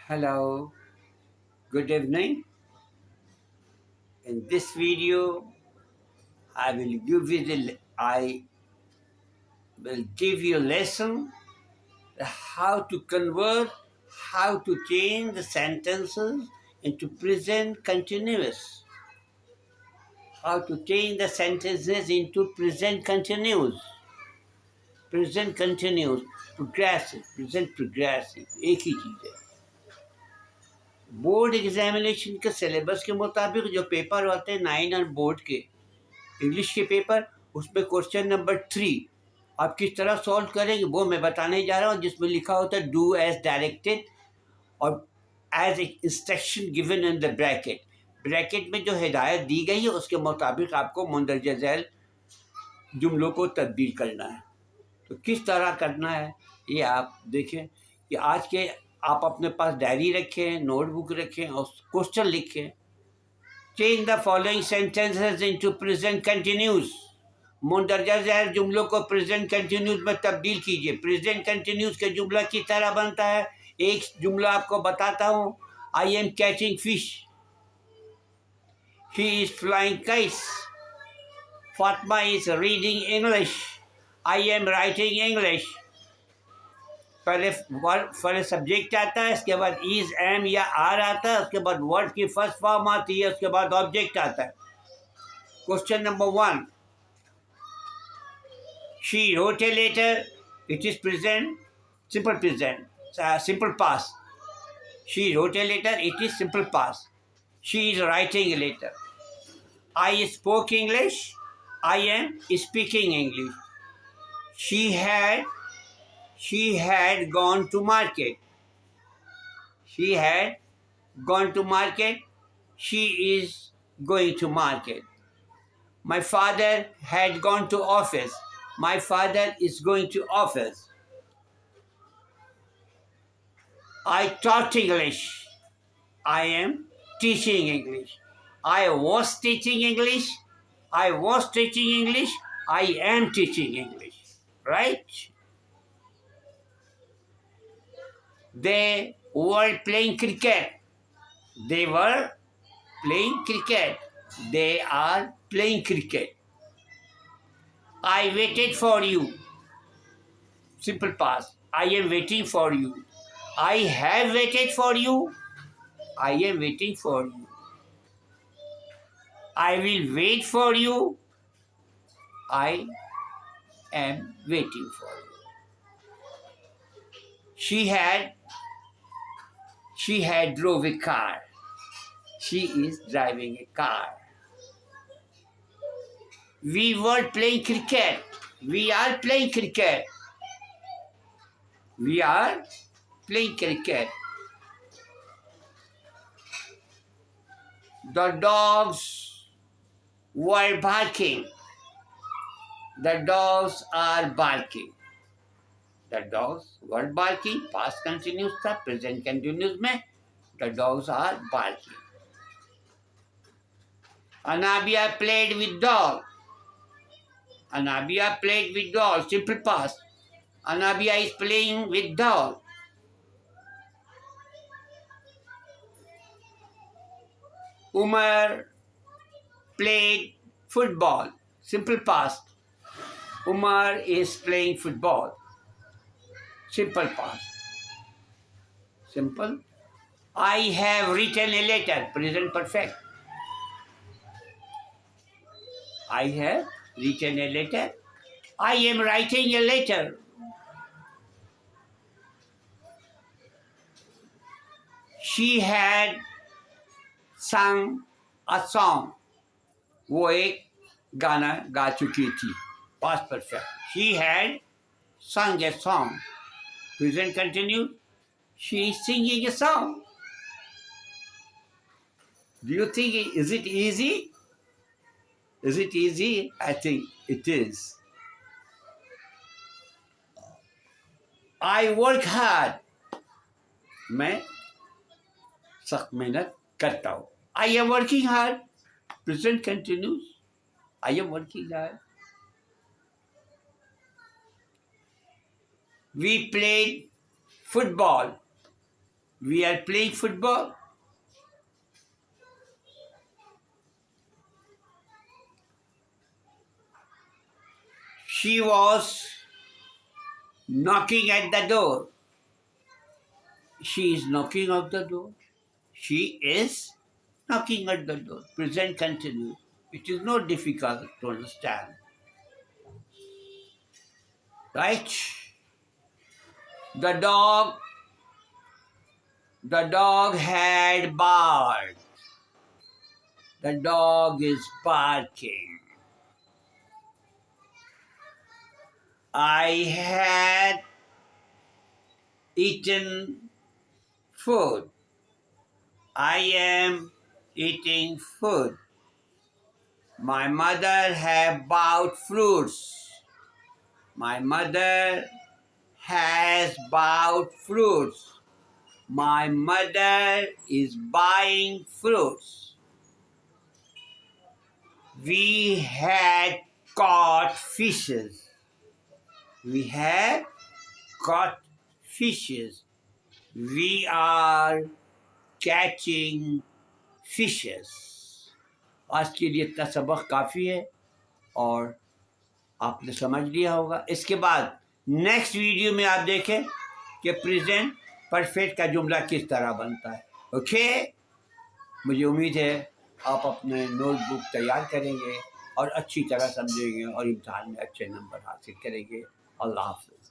Hello, good evening. In this video, I will give you a lesson how to convert, how to change the sentences into present continuous. How to change the sentences into present continuous. Present continuous, progressive, present progressive, एक ही चीज़ है. Board examination के syllabus के मुताबिक जो paper होते हैं 9 और board के इंग्लिश के पेपर, उसमें क्वेश्चन नंबर 3 आप किस तरह सॉल्व करेंगे वो मैं बताने जा रहा हूँ, जिसमें लिखा होता है डू एज डायरेक्टेड और as instruction given in the bracket. Bracket में जो हिदायत दी गई है उसके मुताबिक आपको मुंदरजा झैल जुमलों को तब्दील करना है. तो किस तरह करना है ये आप देखें कि आज के आप अपने पास डायरी रखें, नोटबुक रखें और क्वेश्चन लिखें. Change the following sentences into present continuous. मुंदरजा झैल जुमलों को प्रेजेंट कंटिन्यूस में तब्दील कीजिए. प्रेजेंट कंटिन्यूस के जुमला किस तरह बनता है, एक जुमला आपको बताता हूँ. I am catching fish, he is flying kites, Fatima is reading English, I am writing English. पहले सब्जेक्ट आता है, इसके बाद इज एम या आर आता है, उसके बाद वर्ड की फर्स्ट फॉर्म आती है, उसके बाद ऑब्जेक्ट आता है. Question number 1, she wrote a letter, it is present, simple present, simple past. She wrote a letter, it is simple past. She is writing a letter. I spoke English, I am speaking English. She had gone to market. She had gone to market. She is going to market. My father had gone to office. My father is going to office. I taught English. I am teaching English. I was teaching English. I was teaching English. I am teaching English. Right? They were playing cricket. They were playing cricket. They are playing cricket. I waited for you. Simple past. I am waiting for you. I have waited for you. I am waiting for you. I will wait for you. I am waiting for you. She had drove a car. She is driving a car. We were playing cricket. We are playing cricket. We are playing cricket. The dogs were barking. The dogs are barking. The dogs were barking. Past continuous था, present continuous में the dogs are barking. Anabia played with doll. Anabia played with doll. Simple past. Anabia is playing with doll. Umar played football. Simple past. Umar is playing football. Simple past. Simple. I have written a letter. Present perfect. I have written a letter. I am writing a letter. She had sung a song. वो एक गाना गा चुकी थी. Past perfect. She had sung a song. Present continuous. She is singing a song. Do you think, is it easy? Is it easy? I think it is. I work hard. मैं सख्त मेहनत करता हूँ. I am working hard. Present continuous. I am working hard. We played football. We are playing football. She was knocking at the door. She is knocking at the door. She is knocking at the door. Present continuous. It is not difficult to understand. Right? The dog had barked. The dog is barking. I had eaten food. I am eating food. My mother have bought fruits. My mother has bought fruits. My mother is buying fruits. We had caught fishes. We had caught fishes. We are catching fishes. आज के लिए इतना सबक काफ़ी है और आपने समझ लिया होगा। इसके बाद नेक्स्ट वीडियो में आप देखें कि प्रेजेंट परफेक्ट का जुमला किस तरह बनता है। ओके, मुझे उम्मीद है आप अपने नोटबुक तैयार करेंगे और अच्छी तरह समझेंगे और इम्तिहान में अच्छे नंबर हासिल करेंगे। अल्लाह हाफ़िज़।